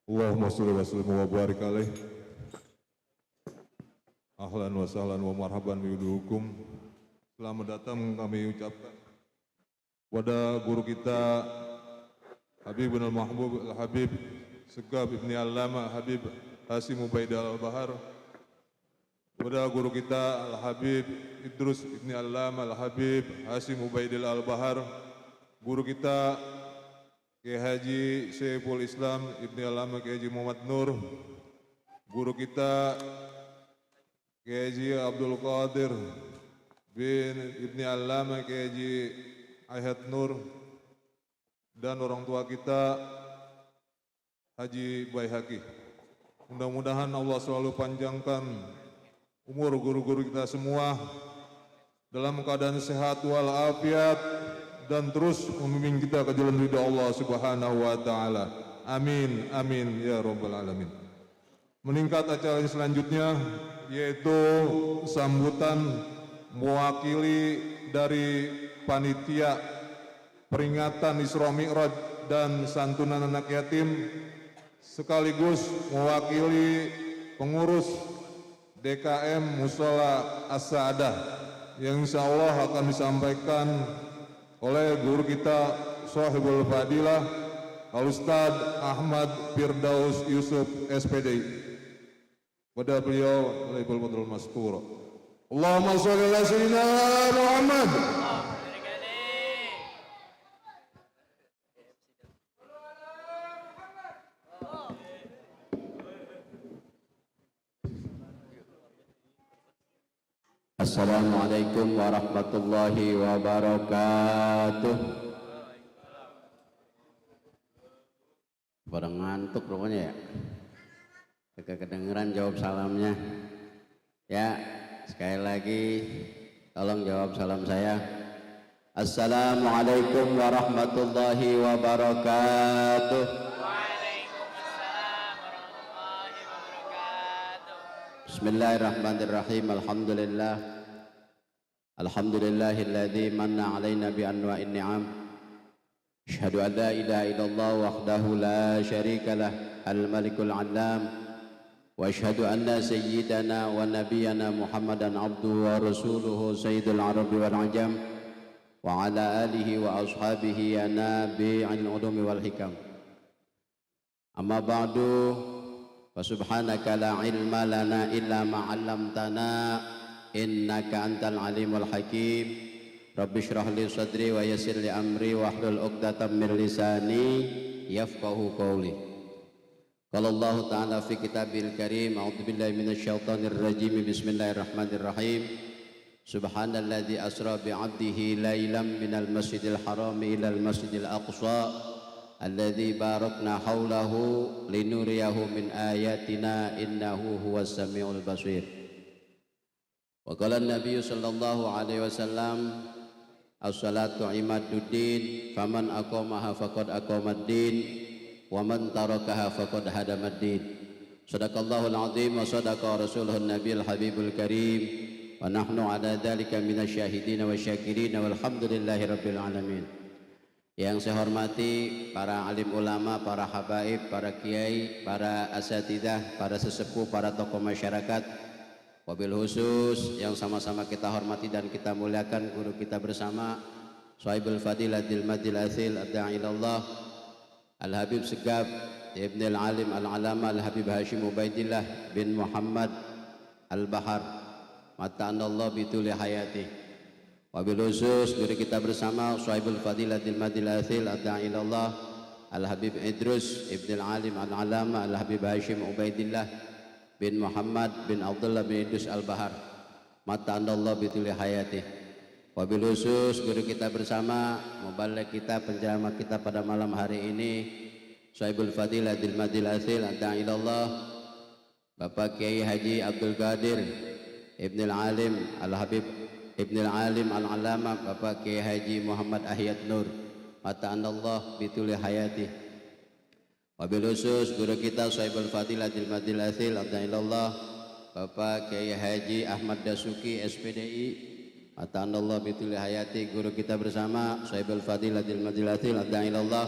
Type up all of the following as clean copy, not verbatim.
Allahumma sholli wa sallim wa barik alaih. Ahlan wa sahlan wa marhaban biwuduhukum. Selamat datang kami ucapkan kepada guru kita Habib bin Al-Mahbub Al-Habib Segab Ibni Allama Habib Hasim Ubaid Al-Bahar, kepada guru kita Al-Habib Idrus Ibni Allama Al-Habib Hasim Ubaid Al-Bahar, guru kita Kiai Haji Syekhul Islam Ibni Allama Kiai Haji Muhammad Nur, guru kita Kiai Haji Abdul Qadir bin Ibni Allama Kiai Haji Ahad Nur, dan orang tua kita Haji Baihaqi. Mudah-mudahan Allah selalu panjangkan umur guru-guru kita semua dalam keadaan sehat walafiat dan terus membimbing kita ke jalan ridha Allah Subhanahu wa taala. Amin amin ya rabbal alamin. Meningkat acara selanjutnya yaitu sambutan mewakili dari panitia peringatan Isra Mi'raj dan santunan anak yatim, sekaligus mewakili pengurus DKM Mushola As-Sa'adah yang insya Allah akan disampaikan oleh guru kita Shahibul Fadilah Al-Ustaz Ahmad Firdaus Yusuf SPDI. Pada beliau Laibul Fadlul Maskur. Allahumma sholli ala sayyidina Muhammad. Assalamualaikum warahmatullahi wabarakatuh. Pada ngantuk rupanya ya. Kedengeran jawab salamnya. Ya, sekali lagi tolong jawab salam saya. Assalamualaikum warahmatullahi wabarakatuh. Bismillahirrahmanirrahim. Alhamdulillahilladzi manna 'alaina bi anwa'in ni'am. Asyhadu an la ilaha illallah wahdahu la syarikalah al-malikul 'allam. Wa asyhadu anna sayyidana wa nabiyyana Muhammadan abduhu wa rasuluhu sayyidul arabi wal ajam wa ala alihi wa ashabihi ya nabi'il ulumi wal hikam. Amma ba'du, wa subhanaka la ilma lana illa ma 'allamtana innaka antal alimul hakim. Rabbi shrah li sadri wa yassir li amri wa hlul 'uqdatam min lisani yafqahu qawli. Qala Allah ta'ala fi kitabil karim, a'udzu billahi minasyaitonir rajim, bismillahirrahmanirrahim. Subhanalladzi asra bi 'abdihi lailan minal masjidil haram ilal masjidil aqsa alladzi barakna haulahu linuriyahu min ayatina innahu huwas samiul basir. Wa qala an-nabiy sallallahu alaihi wasallam as-salatu imaduddin faman aqamaha faqad aqamad-din wa man tarakaha faqad hadamad-din. Shadaqallahul azim wa sadaqa rasuluhun nabiyul habibul karim wa nahnu ala dzalika minasyahidin wa syakirin walhamdulillahi rabbil alamin. Yang saya hormati para alim ulama, para habaib, para kiai, para asatidzah, para sesepuh, para tokoh masyarakat, wabil khusus yang sama-sama kita hormati dan kita muliakan guru kita bersama Shahibul Fadilatil Madil Asil Ad-Da'ilallah Al-Habib Segab Ibn Al-Alim Al-Alama Al-Habib Hashim Ubaidillah bin Muhammad Al-Bahar mata'anallah bituli hayati. Wabil khusus guru kita bersama Shahibul Fadilatil Madil Asil Ad-Da'ilallah Al-Habib Idrus Ibn Al-Alim Al-Alama Al-Habib Hashim Ubaidillah bin Muhammad bin Abdullah bin Idrus Al-Bahar mata'anallah bituli hayati. Wabil khusus guru kita bersama, mubaligh kita, penceramah kita pada malam hari ini, Shahibul Fadilatil Madil Asil Ad-Da'ilallah Bapak Kiai Haji Abdul Qadir Ibn Al-Alim Al-Habib Ibn Al-Alim Al-Alama Bapak Kiai Haji Muhammad Ahiyat Nur mata'anallah bituli hayati. Wabil khusus guru kita Shahibul Fadilatil Madil Asil Ad-Da'ilallah Bapak Kiai Haji Ahmad Dasuki SPDI mata'anallah bituli hayati. Guru kita bersama Shahibul Fadilatil Madil Asil Ad-Da'ilallah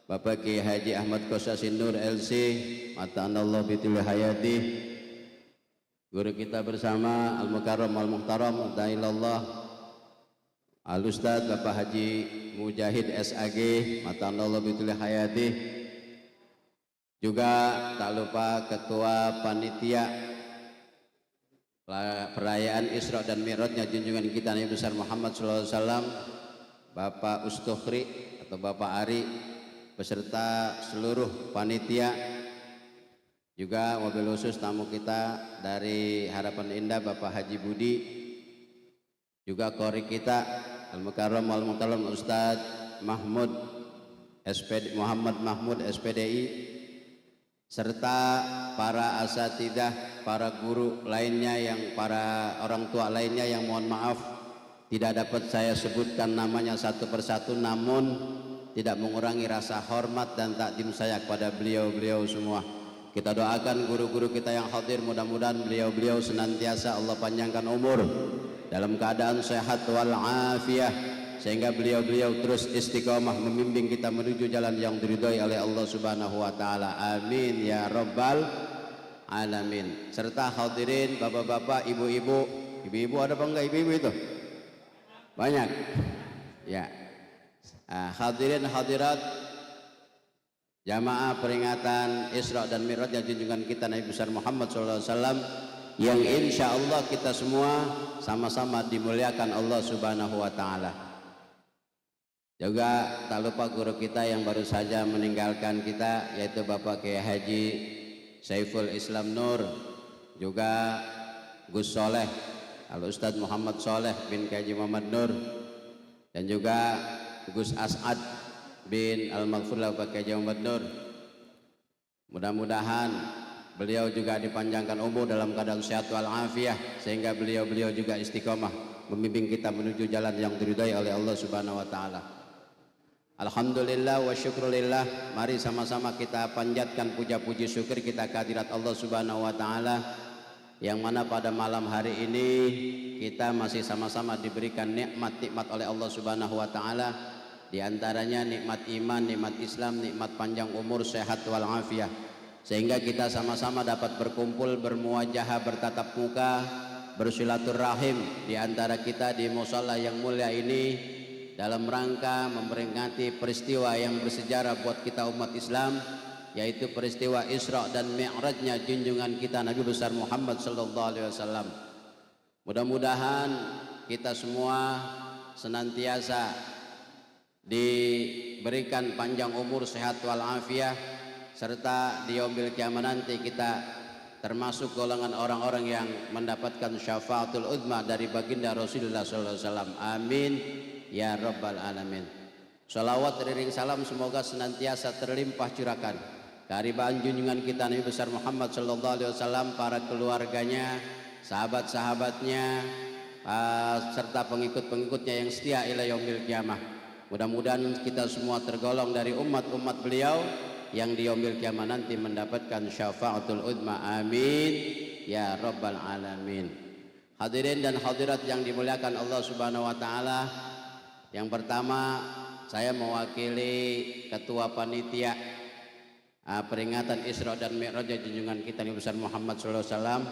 Bapak Kiai Haji Ahmad Kosasin Nur LC, mata'anallahu bitul hayati, guru kita bersama Al-Mukarram Al-Muhtaram Da'ilallah Al-Ustaz Bapak Haji Mujahid SAG, mata'anallahu bitul hayati. Juga tak lupa Ketua Panitia perayaan Isra dan Mi'rajnya junjungan kita Nabi besar Muhammad SAW, Bapak Ustukhri atau Bapak Ari, beserta seluruh panitia, juga mobil khusus tamu kita dari Harapan Indah Bapak Haji Budi, juga kori kita Al-Mukarram Al-Muhtaram Ustaz Mahmud Muhammad Mahmud SPDI, serta para asatidah, para guru lainnya, yang para orang tua lainnya yang mohon maaf tidak dapat saya sebutkan namanya satu persatu, namun tidak mengurangi rasa hormat dan takdim saya kepada beliau-beliau semua. Kita doakan guru-guru kita yang hadir, mudah-mudahan beliau-beliau senantiasa Allah panjangkan umur dalam keadaan sehat wal afiyah, sehingga beliau-beliau terus istiqomah membimbing kita menuju jalan yang diridhai oleh Allah Subhanahu wa taala. Amin ya rabbal alamin. Serta hadirin bapak-bapak, ibu-ibu. Ibu-ibu ada apa enggak ibu-ibu itu? Banyak. Ya. Hadirin hadirat jamaah peringatan Isra dan Mi'raj junjungan kita Nabi besar Muhammad SAW, yang insya Allah kita semua sama-sama dimuliakan Allah Subhanahu wa taala. Juga tak lupa guru kita yang baru saja meninggalkan kita, yaitu Bapak Kiai Haji Saiful Islam Nur, juga Gus Soleh Al Ustadz Muhammad Soleh bin Kiai Muhammad Nur, dan juga Gus As'ad bin Al-Maghfur Bapak Kiai Muhammad Nur. Mudah-mudahan beliau juga dipanjangkan umur dalam keadaan sehat wal afiyah, sehingga beliau-beliau juga istiqomah membimbing kita menuju jalan yang diridhai oleh Allah Subhanahu wa taala. Alhamdulillah wa syukrulillah. Mari sama-sama kita panjatkan puja-puji syukur kita kehadirat Allah Subhanahu wa taala, yang mana pada malam hari ini kita masih sama-sama diberikan nikmat-nikmat oleh Allah Subhanahu wa taala. Di antaranya nikmat iman, nikmat Islam, nikmat panjang umur, sehat wal afiyah, sehingga kita sama-sama dapat berkumpul, bermuajahah, bertatap muka, bersilaturahim di antara kita di musala yang mulia ini, dalam rangka memperingati peristiwa yang bersejarah buat kita umat Islam, yaitu peristiwa Isra dan Mi'rajnya junjungan kita Nabi besar Muhammad sallallahu alaihi wasallam. Mudah-mudahan kita semua senantiasa diberikan panjang umur, sehat wal afiyah, serta di yaumil kiamah nanti kita termasuk golongan orang-orang yang mendapatkan syafaatul uzma dari baginda Rasulullah sallallahu alaihi wasallam. Amin ya rabbal alamin. Salawat ring salam semoga senantiasa terlimpah curahkan kehadiran junjungan kita Nabi besar Muhammad sallallahu alaihi wasallam, para keluarganya, sahabat-sahabatnya, serta pengikut-pengikutnya yang setia ila yaumil kiamah. Mudah-mudahan kita semua tergolong dari umat-umat beliau yang di yaumil kiamah nanti mendapatkan syafaatul uzma. Amin ya rabbal alamin. Hadirin dan hadirat yang dimuliakan Allah Subhanahu wa taala, yang pertama saya mewakili ketua panitia peringatan Isra dan Mi'raj junjungan kita Nabi besar Muhammad sallallahu alaihi wasallam.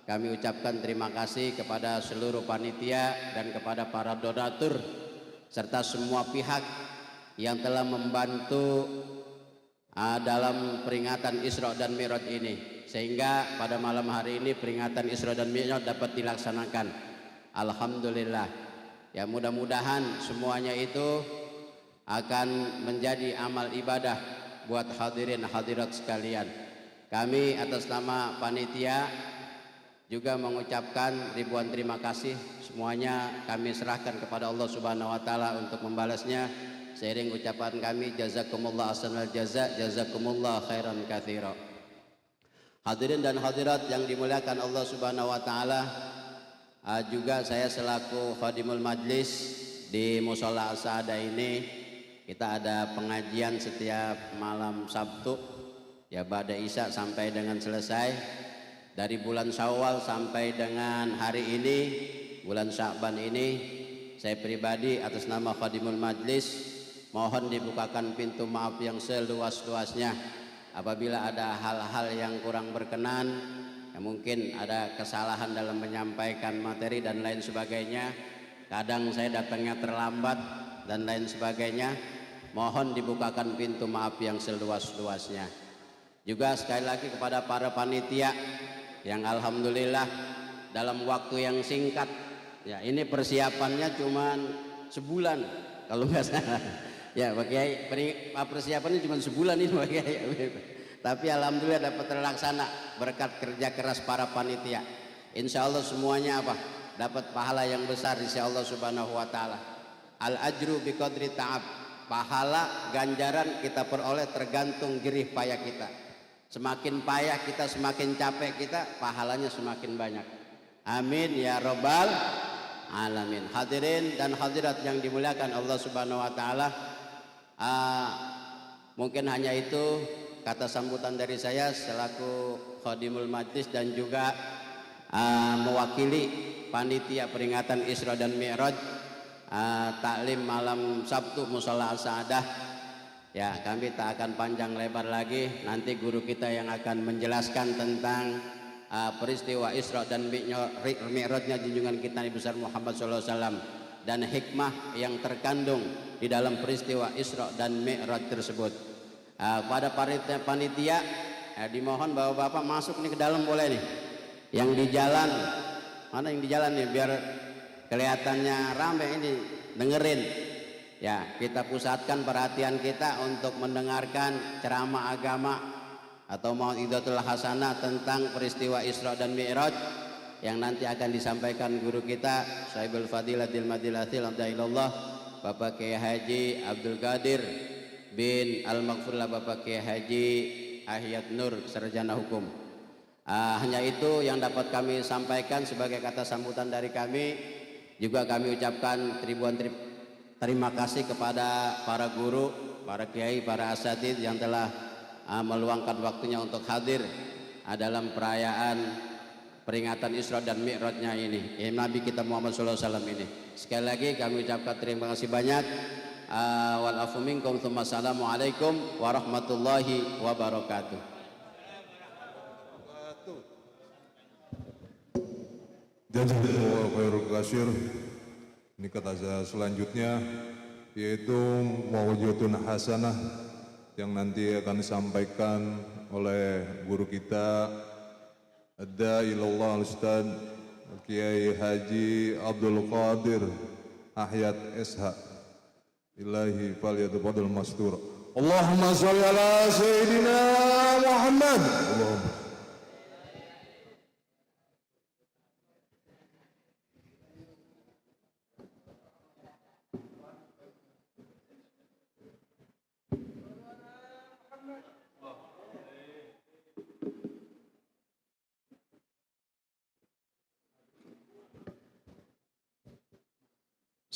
Kami ucapkan terima kasih kepada seluruh panitia dan kepada para donatur serta semua pihak yang telah membantu dalam peringatan Isra dan Mi'raj ini, sehingga pada malam hari ini peringatan Isra dan Mi'raj dapat dilaksanakan. Alhamdulillah. Ya, mudah-mudahan semuanya itu akan menjadi amal ibadah buat hadirin hadirat sekalian. Kami atas nama panitia juga mengucapkan ribuan terima kasih. Semuanya kami serahkan kepada Allah Subhanahu wa taala untuk membalasnya, seiring ucapan kami jazakumullah ahsanal jaza, jazakumullah khairan katsira. Hadirin dan hadirat yang dimuliakan Allah Subhanahu wa taala, juga saya selaku khadimul majlis di Mushola As-Sa'adah ini, kita ada pengajian setiap malam Sabtu ya, ba'da Isya sampai dengan selesai. Dari bulan Syawal sampai dengan hari ini, bulan Sya'ban ini, saya pribadi atas nama khadimul majlis mohon dibukakan pintu maaf yang seluas-luasnya. Apabila ada hal-hal yang kurang berkenan, ya mungkin ada kesalahan dalam menyampaikan materi dan lain sebagainya, kadang saya datangnya terlambat dan lain sebagainya, mohon dibukakan pintu maaf yang seluas-luasnya. Juga sekali lagi kepada para panitia yang alhamdulillah dalam waktu yang singkat, ya ini persiapannya cuma sebulan kalau nggak salah ya Pak Kiai, persiapannya cuma sebulan ini Pak Kiai, tapi alhamdulillah dapat terlaksana berkat kerja keras para panitia. Insya Allah semuanya dapat pahala yang besar insya Allah subhanahu wa ta'ala. Al ajru biqadri ta'ab, pahala ganjaran kita peroleh tergantung jerih payah kita. Semakin payah kita, semakin capek kita, pahalanya semakin banyak. Amin ya rabbal alamin. Hadirin dan hadirat yang dimuliakan Allah subhanahu wa ta'ala, mungkin hanya itu kata sambutan dari saya selaku khadimul majlis dan juga mewakili panitia peringatan Isra dan Mi'raj taklim malam Sabtu Mushola As-Sa'adah. Ya, kami tak akan panjang lebar lagi, nanti guru kita yang akan menjelaskan tentang peristiwa Isra dan Mi'rajnya junjungan kita Nabi besar Muhammad SAW dan hikmah yang terkandung di dalam peristiwa Isra dan Mi'raj tersebut. Pada panitia dimohon bapak-bapak masuk nih ke dalam boleh nih. Yang di jalan, mana yang di jalan nih biar kelihatannya ramai ini dengerin. Ya, kita pusatkan perhatian kita untuk mendengarkan ceramah agama atau mau'izatul hasanah tentang peristiwa Isra dan Mi'raj yang nanti akan disampaikan guru kita Sahibul Fadilatil Madilatil Alhamdulillah Bapak Kiai Haji Abdul Qadir bin Al-Maghfurlah Bapak Kiai Haji Ahyat Nur Sarjana Hukum. Hanya itu yang dapat kami sampaikan sebagai kata sambutan dari kami. Juga kami ucapkan terima kasih kepada para guru, para kiai, para asatidz yang telah meluangkan waktunya untuk hadir dalam perayaan peringatan Isra dan Mi'rajnya ini, Nabi kita Muhammad SAW ini. Sekali lagi kami ucapkan terima kasih banyak. Wal afu minkum, assalamualaikum warahmatullahi wabarakatuh. Jazakallahu khairul katsir. Ini kata saya selanjutnya yaitu mau'izatun hasanah yang nanti akan disampaikan oleh guru kita Ad-Da'i ilallah Al-Ustaz Kiai Haji Abdul Qadir Ahyat SH. Ilahi falyatafadhal mastura. Allahumma shalli ala sayyidina Muhammad. Allahumma.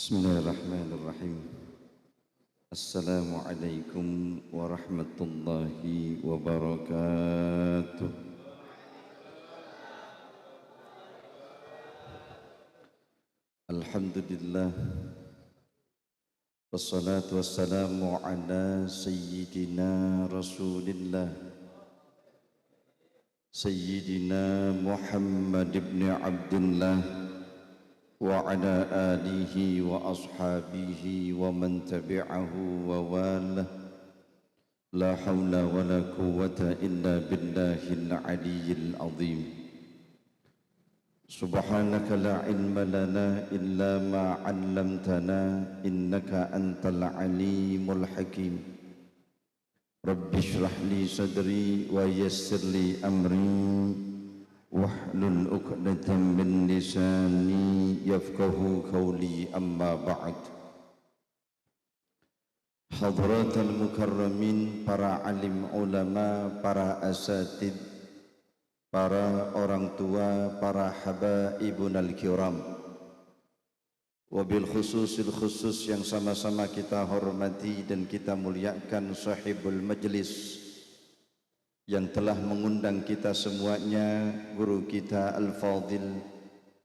Bismillahirrahmanirrahim. Assalamualaikum warahmatullahi wabarakatuh. Alhamdulillah, wassalatu wassalamu ala sayyidina Rasulillah Sayyidina Muhammad ibn Abdullah wa ala alihi wa ashabihi wa man tabi'ahu wa wala. La hawla wa la quwwata illa billahil aliyyil azim. Subhanaka la ilma lana illa ma 'allamtana innaka antal alimul hakim. Rabbi shrah li sadri wa yassir li amri wahlul 'uqdatam min lisani yafqahu qawli, amma ba'd. Hadratal mukarramin, para alim ulama, para asatid, para orang tua, para habaibunal kiram, wabil khususil khusus yang sama-sama kita hormati dan kita muliakan sahibul majlis yang telah mengundang kita semuanya, guru kita Al-Fadhil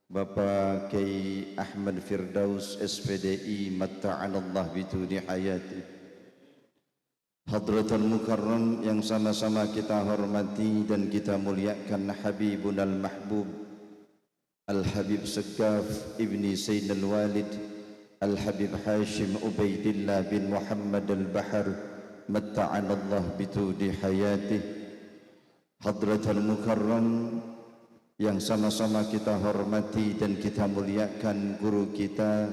Bapak Kiai Ahmad Firdaus SPDI matta'alallah bituni hayati. Hadratul Mukarram yang sama-sama kita hormati dan kita muliakan Habibunal Mahbub Al-Habib Segaf Ibni Sayyidil Walid Al-Habib Hashim Ubaidillah bin Muhammad Al-Bahar matta'anallah bitudi hayatih. Hadratul Mukarram yang sama-sama kita hormati dan kita muliakan guru kita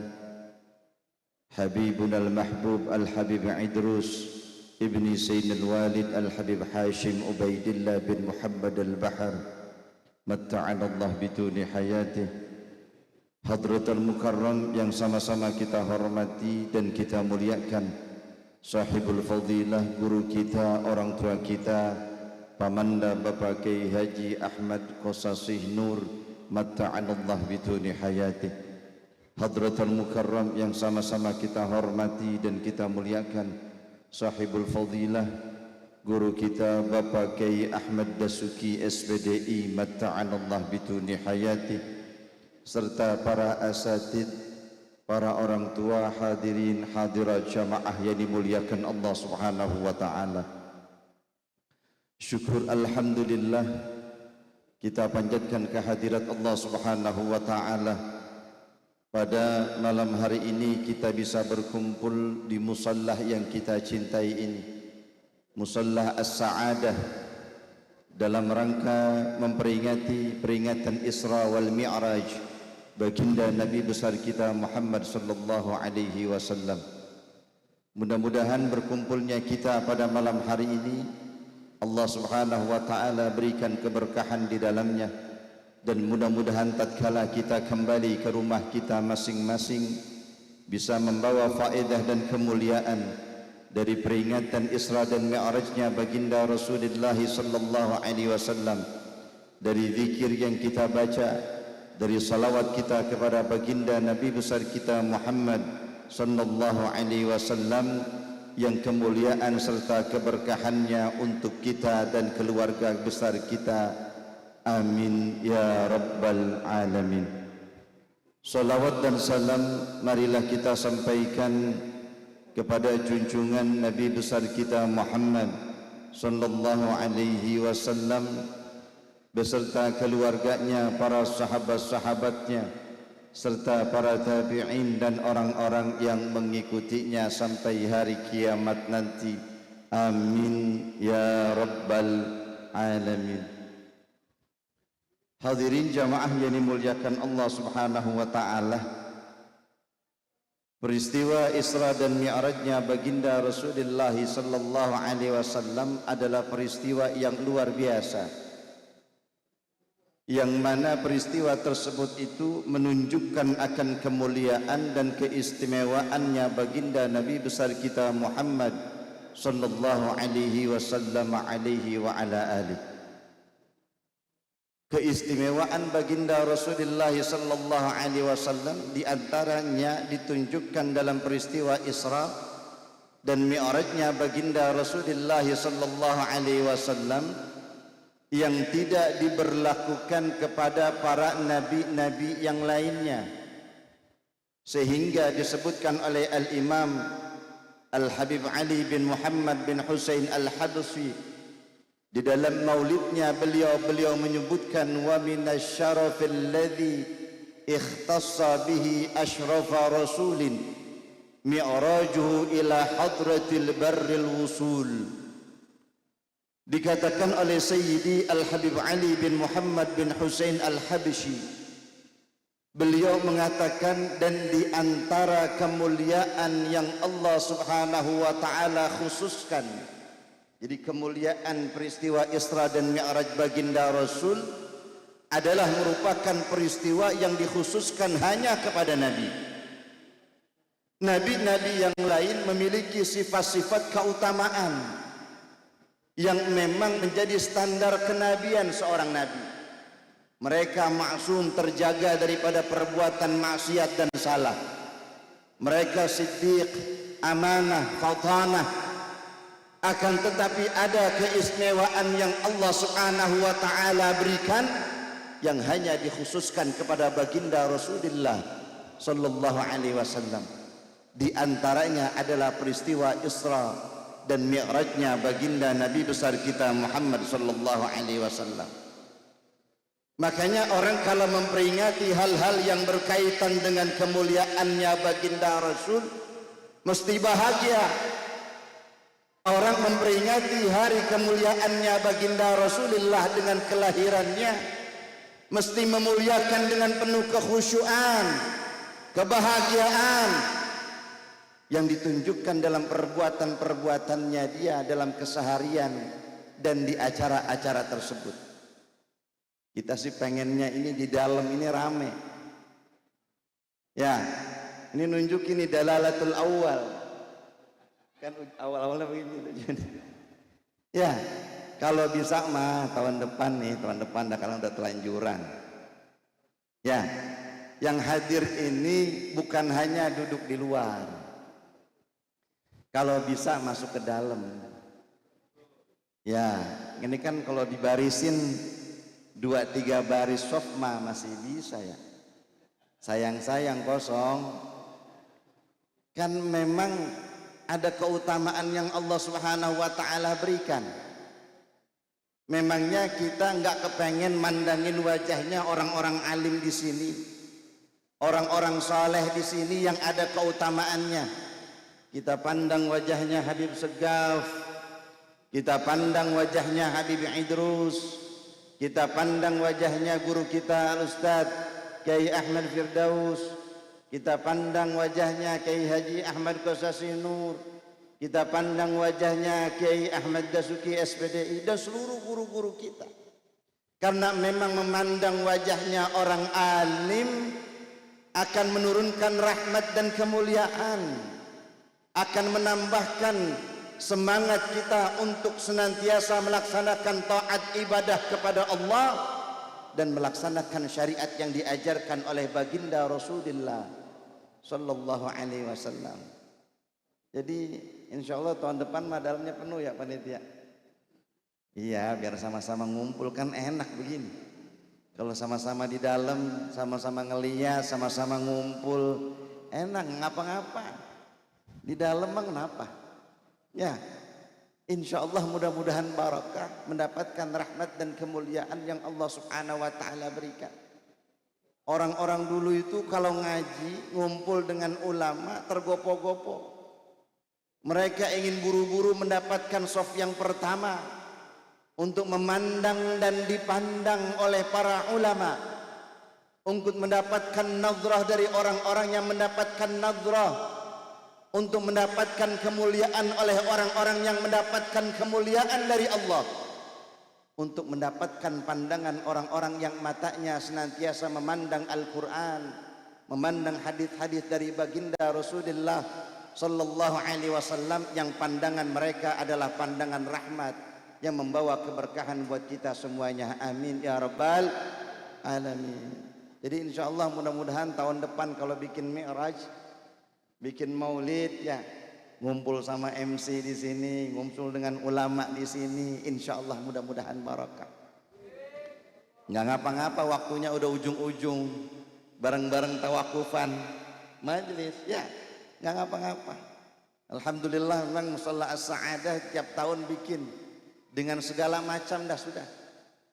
Habibunal Mahbub Al-Habib Idrus Ibni Sayyidil Walid Al-Habib Hashim Ubaidillah bin Muhammad Al-Bahar matta'anallah bituni hayatih. Hadratul Mukarram yang sama-sama kita hormati dan kita muliakan sahibul fadilah, guru kita, orang tua kita, Pamanda Bapak Kiai Haji Ahmad Qasasih Nur matta'anallah bituni hayatih. Hadratul Mukarram yang sama-sama kita hormati dan kita muliakan sahibul fadilah, guru kita Bapak Kiai Ahmad Dasuki SPDI matta'anallah bituni hayati, serta para asatid, para orang tua, hadirin hadirat jamaah yang dimuliakan Allah Subhanahu wa taala. Syukur alhamdulillah kita panjatkan kehadirat Allah Subhanahu wa taala. Pada malam hari ini kita bisa berkumpul di musallah yang kita cintai ini, Musallah As-Sa'adah, dalam rangka memperingati peringatan Isra wal Mi'raj baginda Nabi besar kita Muhammad sallallahu alaihi wasallam. Mudah-mudahan berkumpulnya kita pada malam hari ini Allah Subhanahu wa taala berikan keberkahan di dalamnya. Dan mudah-mudahan tatkala kita kembali ke rumah kita masing-masing bisa membawa faedah dan kemuliaan dari peringatan Isra dan Mi'rajnya baginda Rasulullah sallallahu alaihi wasallam, dari zikir yang kita baca, dari salawat kita kepada baginda Nabi besar kita Muhammad sallallahu alaihi wasallam, yang kemuliaan serta keberkahannya untuk kita dan keluarga besar kita. Amin ya rabbal alamin. Salawat dan salam marilah kita sampaikan kepada junjungan Nabi besar kita Muhammad sallallahu alaihi wasallam beserta keluarganya, para sahabat-sahabatnya, serta para tabi'in dan orang-orang yang mengikutinya sampai hari kiamat nanti. Amin ya rabbal alamin. Hadirin jamaah yang dimuliakan Allah Subhanahu wa taala, peristiwa Isra dan Mi'rajnya baginda Rasulullah sallallahu alaihi wasallam adalah peristiwa yang luar biasa, yang mana peristiwa tersebut itu menunjukkan akan kemuliaan dan keistimewaannya baginda Nabi besar kita Muhammad sallallahu alaihi wasallam alaihi wa ala alihi. Keistimewaan baginda Rasulullah sallallahu alaihi wasallam di antaranya ditunjukkan dalam peristiwa Isra dan Mi'rajnya baginda Rasulullah sallallahu alaihi wasallam yang tidak diberlakukan kepada para nabi-nabi yang lainnya, sehingga disebutkan oleh Al-Imam Al-Habib Ali bin Muhammad bin Husain Al-Habsyi di dalam maulidnya, beliau menyebutkan wa minasyarafil ladzi ikhtassa bihi ashrafa rasulin mi'rajuhu ila hadratil barril wusul. Dikatakan oleh Sayyidi Al-Habib Ali bin Muhammad bin Husain Al-Habsyi, beliau mengatakan, dan di antara kemuliaan yang Allah Subhanahu wa taala khususkan, jadi kemuliaan peristiwa Isra dan Mi'raj baginda Rasul adalah merupakan peristiwa yang dikhususkan hanya kepada Nabi. Nabi-nabi yang lain memiliki sifat-sifat keutamaan yang memang menjadi standar kenabian seorang nabi. Mereka maksum, terjaga daripada perbuatan maksiat dan salah. Mereka siddiq, amanah, fatanah. Akan tetapi ada keistimewaan yang Allah Subhanahu wa taala berikan yang hanya dikhususkan kepada baginda Rasulullah sallallahu alaihi wasallam. Di antaranya adalah peristiwa Isra dan mi'rajnya baginda Nabi besar kita Muhammad sallallahu alaihi wasallam. Makanya orang kalau memperingati hal-hal yang berkaitan dengan kemuliaannya baginda Rasul mesti bahagia. Orang memperingati hari kemuliaannya baginda Rasulullah dengan kelahirannya mesti memuliakan dengan penuh kekhusyuan, kebahagiaan yang ditunjukkan dalam perbuatan-perbuatannya dia dalam keseharian dan di acara-acara tersebut. Kita sih pengennya ini di dalam ini rame. Ya, ini nunjukin ini dalalatul awal. Kan awal-awalnya begini. Ya, kalau bisa mah tahun depan dah kalau udah telanjuran. Ya, yang hadir ini bukan hanya duduk di luar. Kalau bisa masuk ke dalam. Ya, ini kan kalau dibarisin 2-3 baris soft mah masih bisa ya. Sayang-sayang kosong. Kan memang ada keutamaan yang Allah Subhanahu wa taala berikan. Memangnya kita enggak kepengen mandangin wajahnya orang-orang alim di sini, orang-orang saleh di sini yang ada keutamaannya. Kita pandang wajahnya Habib Segaf, kita pandang wajahnya Habib Idrus, kita pandang wajahnya guru kita Al-Ustaz Kiai Ahmad Firdaus, kita pandang wajahnya Kiai Haji Ahmad Qasasi Nur, kita pandang wajahnya Kiai Ahmad Dasuki SPDI dan seluruh guru-guru kita. Karena memang memandang wajahnya orang alim akan menurunkan rahmat dan kemuliaan, akan menambahkan semangat kita untuk senantiasa melaksanakan taat ibadah kepada Allah dan melaksanakan syariat yang diajarkan oleh baginda Rasulullah sallallahu alaihi wasallam. Jadi insyaallah tahun depan dalamnya penuh ya panitia. Iya, biar sama-sama ngumpul kan enak begini. Kalau sama-sama di dalam, sama-sama ngeliat, sama-sama ngumpul, enak ngapa-ngapa. Di dalam mah kenapa? Ya, insyaallah mudah-mudahan barakah, mendapatkan rahmat dan kemuliaan yang Allah Subhanahu wa taala berikan. Orang-orang dulu itu kalau ngaji ngumpul dengan ulama tergopoh-gopoh. Mereka ingin buru-buru mendapatkan shaf yang pertama untuk memandang dan dipandang oleh para ulama, untuk mendapatkan nadrah dari orang-orang yang mendapatkan nadrah, untuk mendapatkan kemuliaan oleh orang-orang yang mendapatkan kemuliaan dari Allah, untuk mendapatkan pandangan orang-orang yang matanya senantiasa memandang Al-Quran, memandang hadis-hadis dari baginda Rasulullah sallallahu alaihi wasallam yang pandangan mereka adalah pandangan rahmat yang membawa keberkahan buat kita semuanya. Amin ya rabbal alamin. Jadi insyaallah mudah-mudahan tahun depan kalau bikin mi'raj, bikin maulid ya, ngumpul sama MC di sini, ngumpul dengan ulama di sini, insyaallah mudah-mudahan barakah. Nggak ngapa-ngapa, waktunya udah ujung-ujung, bareng-bareng tawakufan majelis ya, nggak ngapa-ngapa. Alhamdulillah memang Musholla As-Sa'adah tiap tahun bikin dengan segala macam dah sudah.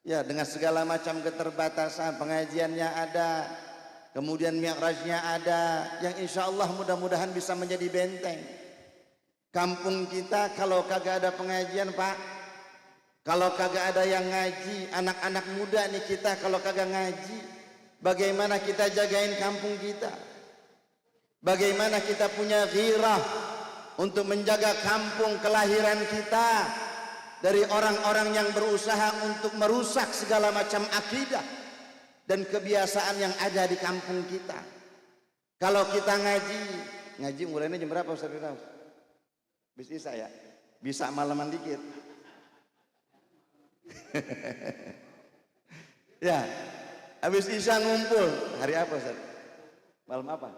Ya, dengan segala macam keterbatasan, pengajiannya ada, kemudian mi'rajnya ada, yang insya Allah mudah-mudahan bisa menjadi benteng. Kampung kita kalau kagak ada pengajian Pak, kalau kagak ada yang ngaji, anak-anak muda nih kita kalau kagak ngaji, bagaimana kita jagain kampung kita? Bagaimana kita punya ghirah untuk menjaga kampung kelahiran kita dari orang-orang yang berusaha untuk merusak segala macam akidah dan kebiasaan yang ada di kampung kita. Kalau kita ngaji mulainya jam berapa Ustaz Firdaus? Bis Isya ya? Bisa malaman dikit. Ya, habis Isya ngumpul. Hari apa Ustaz? Malam apa?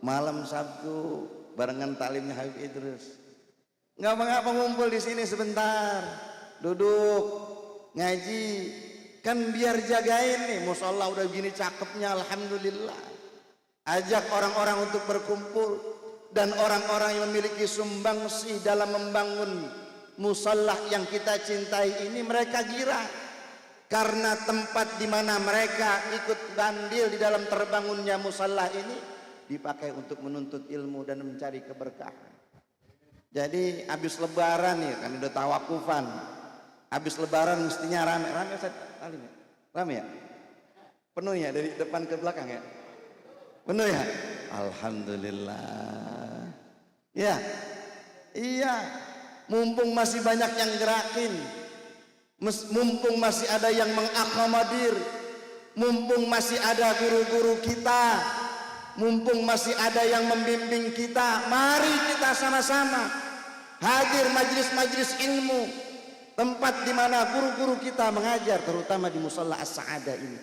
Malam Sabtu barengan taklimnya Habib Idrus. Ngapa-ngapa ngumpul di sini sebentar, duduk ngaji, kan biar jagain nih musholla udah gini cakepnya, alhamdulillah. Ajak orang-orang untuk berkumpul, dan orang-orang yang memiliki sumbangsih dalam membangun musalla yang kita cintai ini, mereka girang karena tempat di mana mereka ikut andil di dalam terbangunnya musalla ini dipakai untuk menuntut ilmu dan mencari keberkahan. Jadi habis lebaran ya, kan udah tawakufan. Habis lebaran mestinya rame Ustaz Alim ya? Rame ya? Penuh ya dari depan ke belakang ya? Penuh ya? Alhamdulillah. Ya. Iya. Mumpung masih banyak yang gerakin. Mumpung masih ada yang mengakomodir. Mumpung masih ada guru-guru kita. Mumpung masih ada yang membimbing kita, mari kita sama-sama hadir majlis-majlis ilmu, tempat di mana guru-guru kita mengajar, terutama di musalla as-sa'adah ini.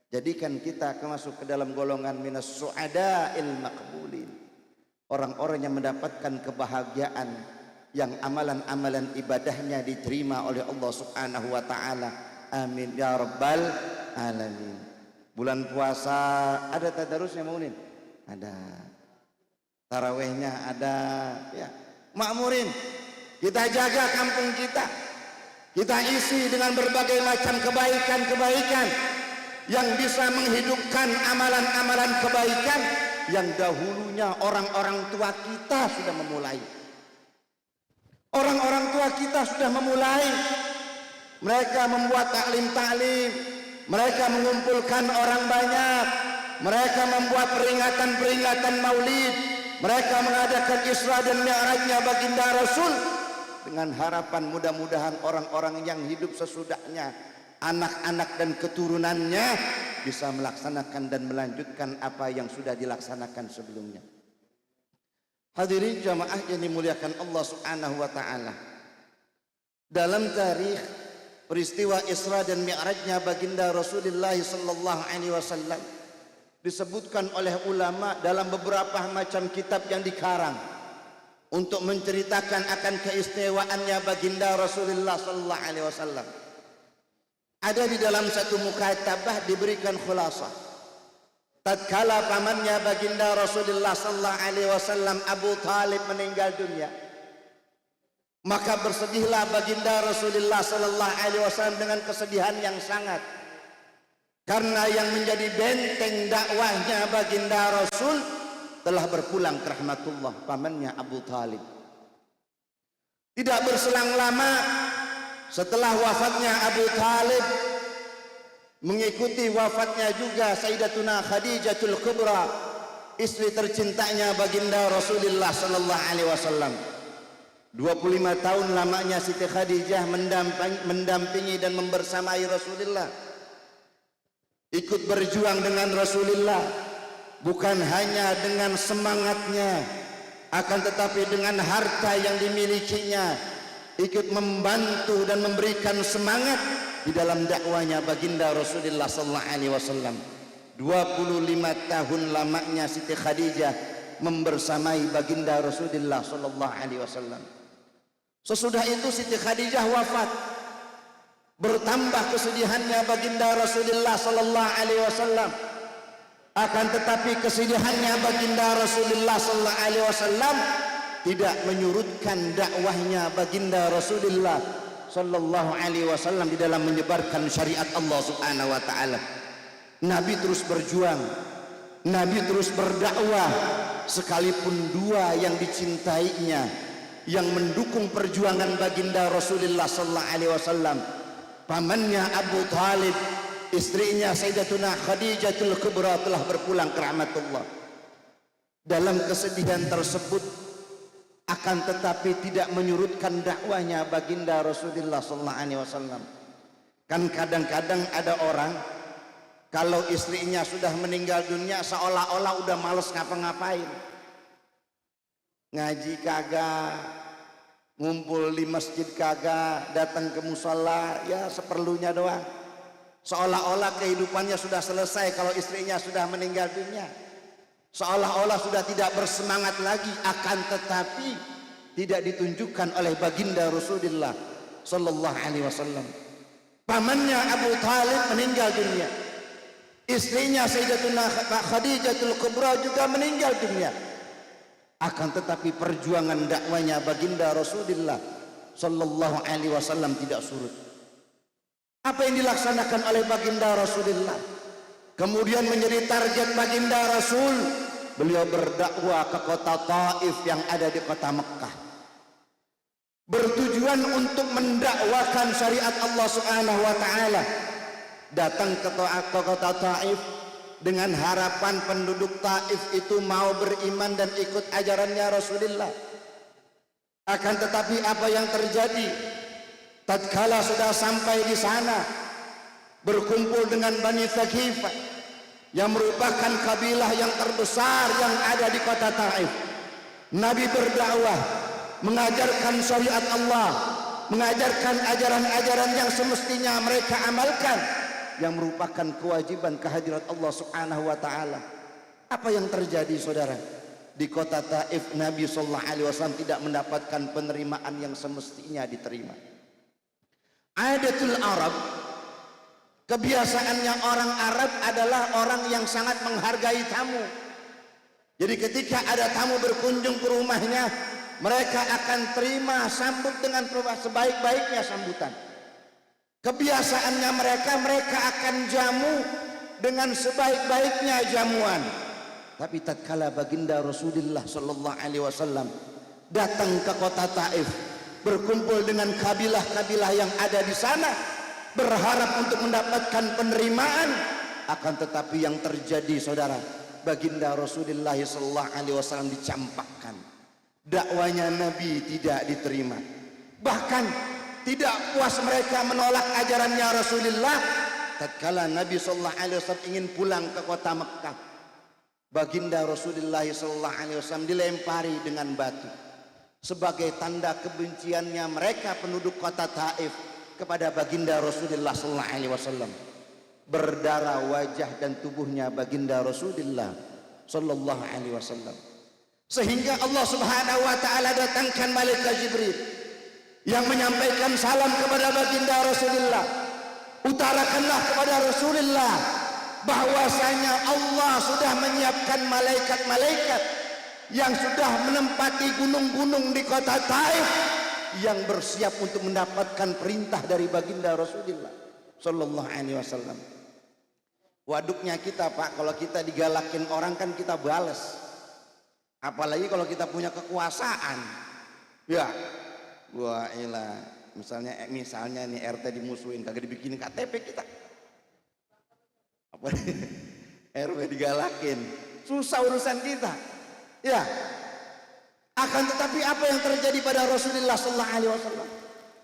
Jadikan kita masuk ke dalam golongan minas su'ada'il maqbulin, orang-orang yang mendapatkan kebahagiaan yang amalan-amalan ibadahnya diterima oleh Allah Subhanahu wa taala. Amin ya rabbal alamin. Bulan puasa ada tadarusnya Maunin? Ada. Tarawihnya ada. Ya. Makmurin. Kita jaga kampung kita. Kita isi dengan berbagai macam kebaikan-kebaikan yang bisa menghidupkan amalan-amalan kebaikan yang dahulunya orang-orang tua kita sudah memulai. Orang-orang tua kita sudah memulai. Mereka membuat taklim-taklim. Mereka mengumpulkan orang banyak. Mereka membuat peringatan-peringatan maulid. Mereka mengadakan Isra dan Mi'rajnya baginda Rasul dengan harapan mudah-mudahan orang-orang yang hidup sesudahnya, anak-anak dan keturunannya bisa melaksanakan dan melanjutkan apa yang sudah dilaksanakan sebelumnya. Hadirin jamaah yang dimuliakan Allah Subhanahu wa taala. Dalam tarikh peristiwa Isra dan Mi'rajnya baginda Rasulullah sallallahu alaihi wasallam disebutkan oleh ulama dalam beberapa macam kitab yang dikarang untuk menceritakan akan keistimewaannya baginda Rasulullah sallallahu alaihi wasallam. Ada di dalam satu mukatabah diberikan khulasah. Tatkala pamannya baginda Rasulullah sallallahu alaihi wasallam Abu Thalib meninggal dunia, maka bersedihlah baginda Rasulullah sallallahu alaihi wasallam dengan kesedihan yang sangat, karena yang menjadi benteng dakwahnya baginda Rasul telah berpulang ke rahmatullah, pamannya Abu Thalib. Tidak berselang lama setelah wafatnya Abu Thalib, mengikuti wafatnya juga Sayyidatuna Khadijatul Kubra, istri tercintanya baginda Rasulullah sallallahu alaihi wasallam. 25 tahun lamanya Siti Khadijah mendampingi dan membersamai Rasulullah, ikut berjuang dengan Rasulullah, bukan hanya dengan semangatnya, akan tetapi dengan harta yang dimilikinya, ikut membantu dan memberikan semangat di dalam dakwanya baginda Rasulullah sallallahu alaihi wasallam. 25 tahun lamanya Siti Khadijah membersamai baginda Rasulullah sallallahu alaihi wasallam. Sesudah itu Siti Khadijah wafat. Bertambah kesedihannya baginda Rasulullah sallallahu alaihi wasallam. Akan tetapi kesedihannya baginda Rasulullah sallallahu alaihi wasallam tidak menyurutkan dakwahnya baginda Rasulullah sallallahu alaihi wasallam di dalam menyebarkan syariat Allah Subhanahu wa taala. Nabi terus berjuang, Nabi terus berdakwah, sekalipun dua yang dicintainya yang mendukung perjuangan baginda Rasulullah sallallahu alaihi wasallam, pamannya Abu Thalib, istrinya Sayyidatuna Khadijatul Kubra telah berpulang ke rahmatullah. Dalam kesedihan tersebut akan tetapi tidak menyurutkan dakwahnya baginda Rasulullah sallallahu alaihi wasallam. Kan kadang-kadang ada orang kalau istrinya sudah meninggal dunia seolah-olah udah males ngapa-ngapain. Ngaji kagak, ngumpul di masjid kagak, datang ke musala ya seperlunya doang. Seolah-olah kehidupannya sudah selesai kalau istrinya sudah meninggal dunia. Seolah-olah sudah tidak bersemangat lagi, akan tetapi tidak ditunjukkan oleh baginda Rasulullah sallallahu alaihi wasallam. Pamannya Abu Thalib meninggal dunia. Istrinya Sayyidatuna Khadijatul Kubra juga meninggal dunia. Akan tetapi perjuangan dakwanya baginda Rasulullah sallallahu alaihi wasallam tidak surut. Apa yang dilaksanakan oleh baginda Rasulullah kemudian menjadi target baginda Rasul. Beliau berdakwah ke kota Taif yang ada di kota Mekah, bertujuan untuk mendakwakan syariat Allah Subhanahu wa taala. Datang ke kota Taif dengan harapan penduduk Taif itu mau beriman dan ikut ajarannya Rasulullah. Akan tetapi apa yang terjadi tatkala sudah sampai di sana, berkumpul dengan Bani Thaqifah yang merupakan kabilah yang terbesar yang ada di kota Taif. Nabi berdakwah, mengajarkan syariat Allah, mengajarkan ajaran-ajaran yang semestinya mereka amalkan, yang merupakan kewajiban kehadirat Allah Subhanahu wa taala. Apa yang terjadi saudara? Di kota Taif Nabi sallallahu alaihi wasallam tidak mendapatkan penerimaan yang semestinya diterima. Adatul Arab, kebiasaannya orang Arab adalah orang yang sangat menghargai tamu. Jadi ketika ada tamu berkunjung ke rumahnya, mereka akan terima, sambut dengan sebaik-baiknya sambutan. Kebiasaannya mereka akan jamu dengan sebaik-baiknya jamuan. Tapi tatkala baginda Rasulullah sallallahu alaihi wasallam datang ke kota Taif, berkumpul dengan kabilah-kabilah yang ada di sana, berharap untuk mendapatkan penerimaan, akan tetapi yang terjadi saudara, baginda Rasulullah sallallahu alaihi wasallam dicampakkan. Dakwanya Nabi tidak diterima. Bahkan tidak puas mereka menolak ajarannya Rasulullah. Tatkala Nabi sallallahu alaihi wasallam ingin pulang ke kota Mekah, baginda Rasulullah sallallahu alaihi wasallam dilempari dengan batu sebagai tanda kebenciannya mereka penduduk kota Taif kepada baginda Rasulullah sallallahu alaihi wasallam. Berdarah wajah dan tubuhnya baginda Rasulullah sallallahu alaihi wasallam, sehingga Allah Subhanahu wa taala datangkan malaikat Jibril yang menyampaikan salam kepada baginda Rasulullah. Utarakanlah kepada Rasulullah bahwasanya Allah sudah menyiapkan malaikat-malaikat yang sudah menempati gunung-gunung di kota Taif, yang bersiap untuk mendapatkan perintah dari baginda Rasulullah sallallahu alaihi wasallam. Waduknya kita Pak, kalau kita digalakin orang kan kita balas. Apalagi kalau kita punya kekuasaan. Ya, wah ilah, misalnya nih RT dimusuhin, kagak dibikinin KTP kita. Apa RW digalakin, susah urusan kita. Ya. Akan tetapi apa yang terjadi pada Rasulullah sallallahu alaihi wasallam?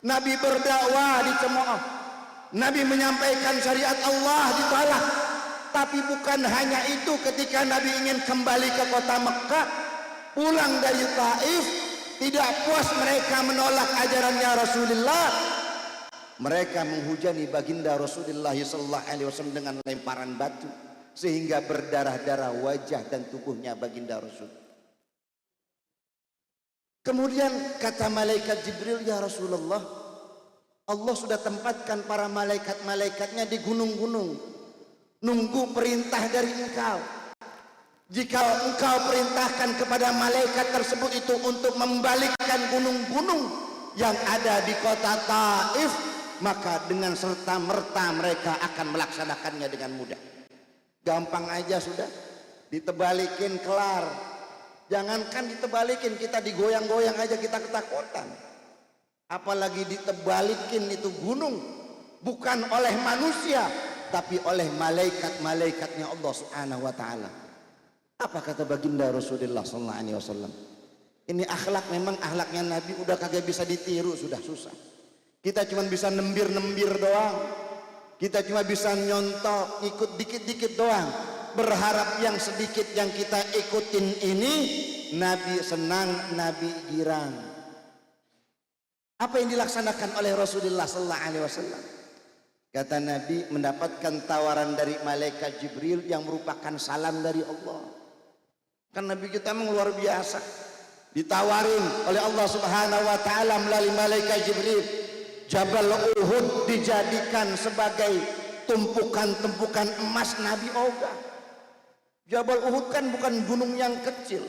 Nabi berdakwah dicemooh. Nabi menyampaikan syariat Allah ditolak. Tapi bukan hanya itu, ketika Nabi ingin kembali ke kota Mekah, pulang dari Taif, tidak puas mereka menolak ajarannya Rasulullah. Mereka menghujani baginda Rasulullah sallallahu alaihi wasallam dengan lemparan batu sehingga berdarah-darah wajah dan tubuhnya baginda Rasul. Kemudian kata malaikat Jibril, ya Rasulullah, Allah sudah tempatkan para malaikat-malaikatnya di gunung-gunung, nunggu perintah dari engkau. Jika engkau perintahkan kepada malaikat tersebut itu untuk membalikkan gunung-gunung yang ada di kota Taif, maka dengan serta-merta mereka akan melaksanakannya dengan mudah. Gampang aja sudah, ditebalikin kelar. Jangankan ditebalikin, kita digoyang-goyang aja kita ketakutan. Apalagi ditebalikin itu gunung, bukan oleh manusia, tapi oleh malaikat-malaikatnya Allah Subhanahu wa taala. Apa kata baginda Rasulullah sallallahu alaihi wasallam? Ini akhlak, memang akhlaknya Nabi udah kagak bisa ditiru, sudah susah. Kita cuma bisa nembir-nembir doang. Kita cuma bisa nyontok, ikut dikit-dikit doang. Berharap yang sedikit yang kita ikutin ini Nabi senang, Nabi girang. Apa yang dilaksanakan oleh Rasulullah sallallahu alaihi wasallam? Kata Nabi, mendapatkan tawaran dari malaikat Jibril yang merupakan salam dari Allah. Kan Nabi kita memang luar biasa. Ditawarin oleh Allah Subhanahu wa taala melalui malaikat Jibril, Jabal Uhud dijadikan sebagai tumpukan-tumpukan emas Nabi ogah. Jabal Uhud kan bukan gunung yang kecil.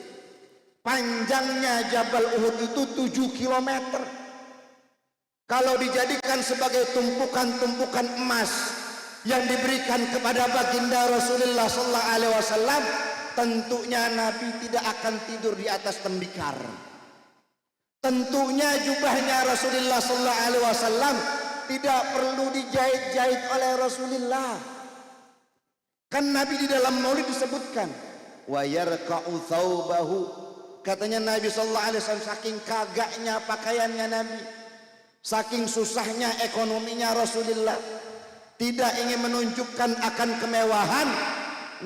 Panjangnya Jabal Uhud itu 7 kilometer. Kalau dijadikan sebagai tumpukan-tumpukan emas yang diberikan kepada baginda Rasulullah sallallahu alaihi wasallam, tentunya Nabi tidak akan tidur di atas tembikar. Tentunya jubahnya Rasulullah sallallahu alaihi wasallam tidak perlu dijahit-jahit oleh Rasulullah. Kan Nabi di dalam Maulid disebutkan wa yarqa'u thawbahu, katanya Nabi sallallahu alaihi wasallam saking kagaknya pakaiannya Nabi, saking susahnya ekonominya Rasulullah, tidak ingin menunjukkan akan kemewahan,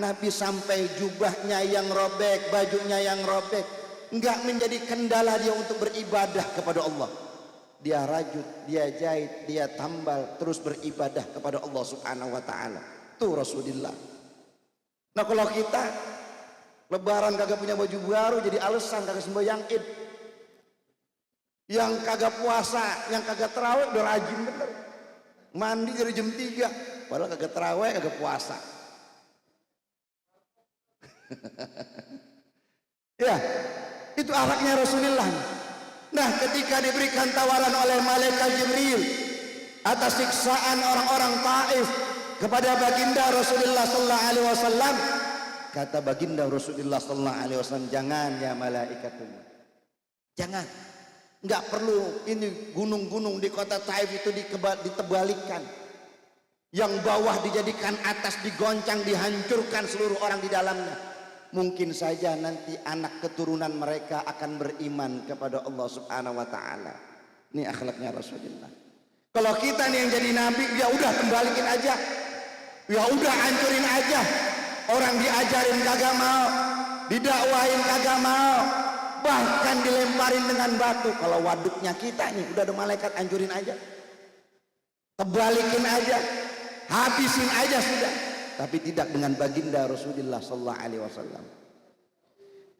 Nabi sampai jubahnya yang robek, bajunya yang robek, enggak menjadi kendala dia untuk beribadah kepada Allah. Dia rajut, dia jahit, dia tambal, terus beribadah kepada Allah Subhanahu wa taala. Tuh Rasulullah. Nah kalau kita lebaran kagak punya baju baru jadi alasan kagak sembahyang Id. Yang kagak puasa, yang kagak tarawih udah rajin bener. Mandi dari jam 3, padahal kagak tarawih, kagak puasa. Ya, itu akhlaknya Rasulullah. Nah, ketika diberikan tawaran oleh malaikat Jibril atas siksaan orang-orang Taif kepada baginda Rasulullah sallallahu alaihi wasallam, kata baginda Rasulullah sallallahu alaihi wasallam, jangan ya malaikatullah. Jangan. Enggak perlu ini gunung-gunung di kota Taif itu ditebalikan. Yang bawah dijadikan atas, digoncang, dihancurkan seluruh orang di dalamnya. Mungkin saja nanti anak keturunan mereka akan beriman kepada Allah Subhanahu wa taala. Ini akhlaknya Rasulullah. Kalau kita nih yang jadi nabi, ya udah kembaliin aja. Ya udah hancurin aja. Orang diajarin kagak mau, didakwain kagak mau, bahkan dilemparin dengan batu. Kalau waduknya kita nih udah ada malaikat, hancurin aja. Kebalikin aja. Habisin aja sudah. Tapi tidak dengan baginda Rasulullah sallallahu alaihi wasallam.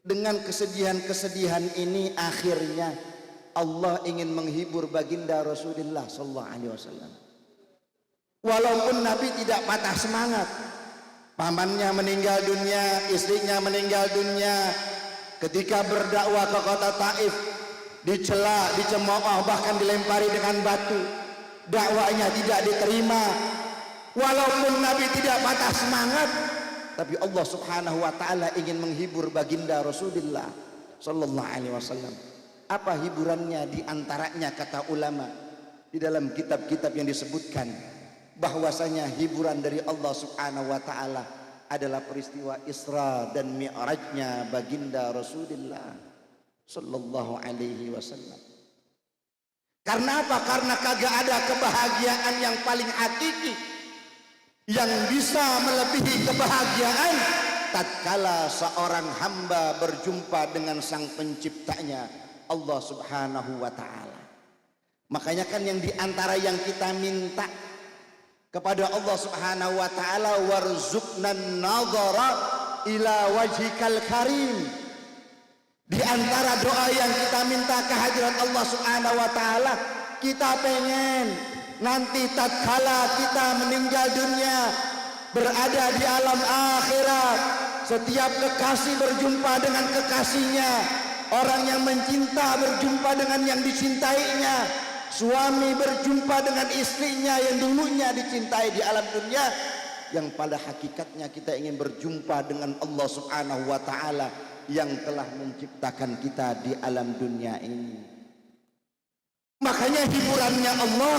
Dengan kesedihan-kesedihan ini akhirnya Allah ingin menghibur baginda Rasulullah sallallahu alaihi wasallam. Walaupun Nabi tidak patah semangat. Pamannya meninggal dunia, istrinya meninggal dunia. Ketika berdakwah ke kota Taif, dicela, dicemooh, bahkan dilempari dengan batu. Dakwanya tidak diterima. Walaupun Nabi tidak patah semangat, tapi Allah Subhanahu wa taala ingin menghibur baginda Rasulullah sallallahu alaihi wasallam. Apa hiburannya? Di antaranya kata ulama di dalam kitab-kitab yang disebutkan bahwasanya hiburan dari Allah Subhanahu wa taala adalah peristiwa Isra dan Mi'rajnya baginda Rasulullah sallallahu alaihi wasallam. Karena apa? Karena kagak ada kebahagiaan yang paling hakiki yang bisa melebihi kebahagiaan tatkala seorang hamba berjumpa dengan sang penciptanya Allah Subhanahu wa taala. Makanya kan yang diantara yang kita minta kepada Allah Subhanahu wa taala, warzuqnan nadhara ila wajhikal karim. Di antara doa yang kita minta kehadiran Allah Subhanahu wa taala, kita pengen nanti tatkala kita meninggal dunia, berada di alam akhirat, setiap kekasih berjumpa dengan kekasihnya, orang yang mencinta berjumpa dengan yang dicintainya, suami berjumpa dengan istrinya yang dulunya dicintai di alam dunia, yang pada hakikatnya kita ingin berjumpa dengan Allah Subhanahu wa taala yang telah menciptakan kita di alam dunia ini. Makanya hiburannya Allah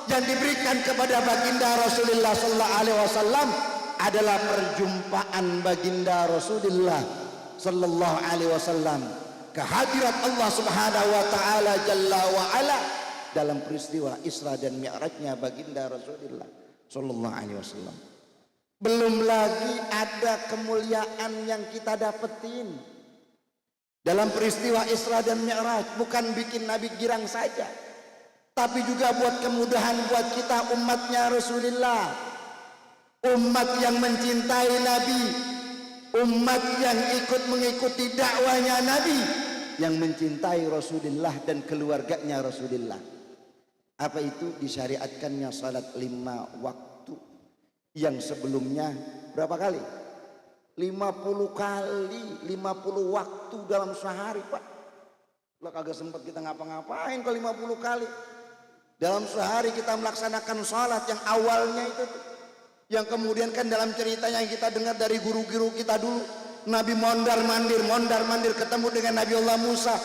yang diberikan kepada baginda Rasulullah sallallahu alaihi wasallam adalah perjumpaan baginda Rasulullah sallallahu alaihi wasallam kehadirat Allah Subhanahu wa taala jalla wa ala dalam peristiwa Isra dan Mi'rajnya baginda Rasulullah sallallahu alaihi wasallam. Belum lagi ada kemuliaan yang kita dapetin dalam peristiwa Isra dan Mi'raj. Bukan bikin Nabi girang saja, tapi juga buat kemudahan buat kita umatnya Rasulullah, umat yang mencintai Nabi, umat yang ikut mengikuti dakwanya Nabi, yang mencintai Rasulullah dan keluarganya Rasulullah. Apa itu? Disyariatkannya salat 5 waktu yang sebelumnya berapa kali? 50 kali, 50 waktu dalam sehari, Pak. Lah kagak sempat kita ngapa-ngapain kalau 50 kali. Dalam sehari kita melaksanakan sholat yang awalnya itu tuh. Yang kemudian kan dalam ceritanya yang kita dengar dari guru-guru kita dulu, Nabi mondar-mandir ketemu dengan Nabi Allah Musa.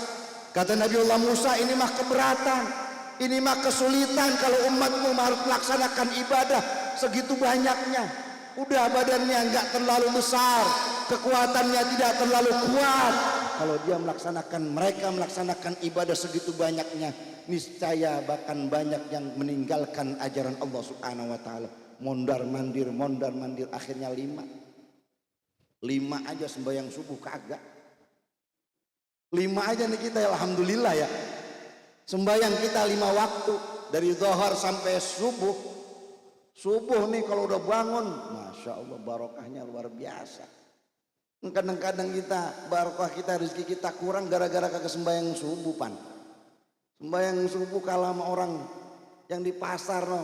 Kata Nabi Allah Musa, ini mah keberatan, ini mah kesulitan kalau umatmu harus melaksanakan ibadah segitu banyaknya. Udah badannya nggak terlalu besar, kekuatannya tidak terlalu kuat. Kalau dia mereka melaksanakan ibadah segitu banyaknya, niscaya bahkan banyak yang meninggalkan ajaran Allah Subhanahu wa taala. Mondar-mandir, akhirnya 5 aja sembahyang subuh kagak. 5 aja nih kita, alhamdulillah ya. Sembahyang kita 5 waktu dari zuhur sampai subuh. Subuh nih kalau udah bangun, masya Allah barokahnya luar biasa. Kadang-kadang kita barokah kita, rezeki kita kurang gara-gara kagak sembahyang subuh, Pan. Sembahyang subuh kalah sama orang yang di pasar no,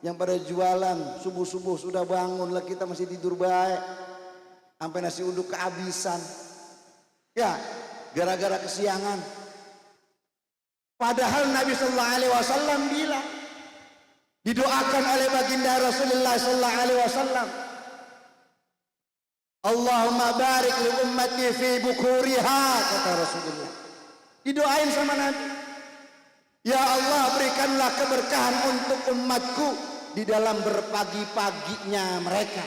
yang pada jualan subuh-subuh sudah bangun lah, kita masih tidur baik sampai nasi uduk kehabisan ya gara-gara kesiangan. Padahal Nabi sallallahu alaihi wasallam bilang, didoakan oleh baginda Rasulullah sallallahu alaihi wasallam, Allahumma barik li ummati fi bukuriha, kata Rasulullah. Didoain sama Nabi, ya Allah berikanlah keberkahan untuk umatku di dalam berpagi-paginya mereka.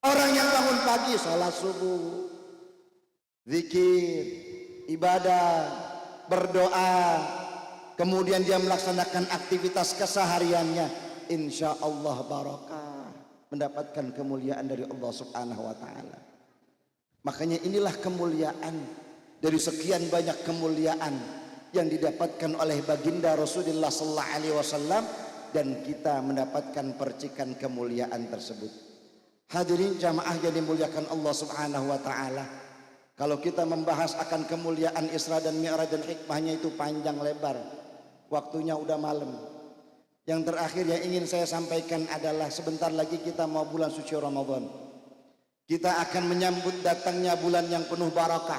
Orang yang bangun pagi sholat subuh, zikir, ibadah, berdoa, kemudian dia melaksanakan aktivitas kesehariannya, insya Allah barakah, mendapatkan kemuliaan dari Allah Subhanahu wa taala. Makanya inilah kemuliaan dari sekian banyak kemuliaan yang didapatkan oleh baginda Rasulullah sallallahu alaihi wasallam, dan kita mendapatkan percikan kemuliaan tersebut. Hadirin jamaah yang dimuliakan Allah Subhanahu wa taala, kalau kita membahas akan kemuliaan Isra dan Mi'raj dan hikmahnya itu panjang lebar. Waktunya udah malam. Yang terakhir yang ingin saya sampaikan adalah sebentar lagi kita mau bulan suci Ramadan. Kita akan menyambut datangnya bulan yang penuh barakah,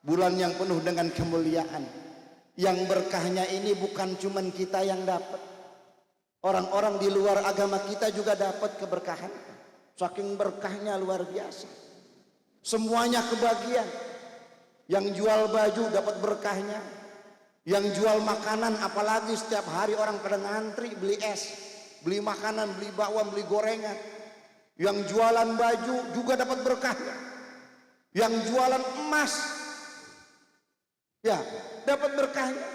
bulan yang penuh dengan kemuliaan. Yang berkahnya ini bukan cuman kita yang dapat, orang-orang di luar agama kita juga dapat keberkahan. Saking berkahnya luar biasa, semuanya kebagian. Yang jual baju dapat berkahnya, yang jual makanan apalagi setiap hari orang pada ngantri beli es, beli makanan, beli bakwan, beli gorengan. Yang jualan baju juga dapat berkahnya, yang jualan emas ya dapat berkahnya.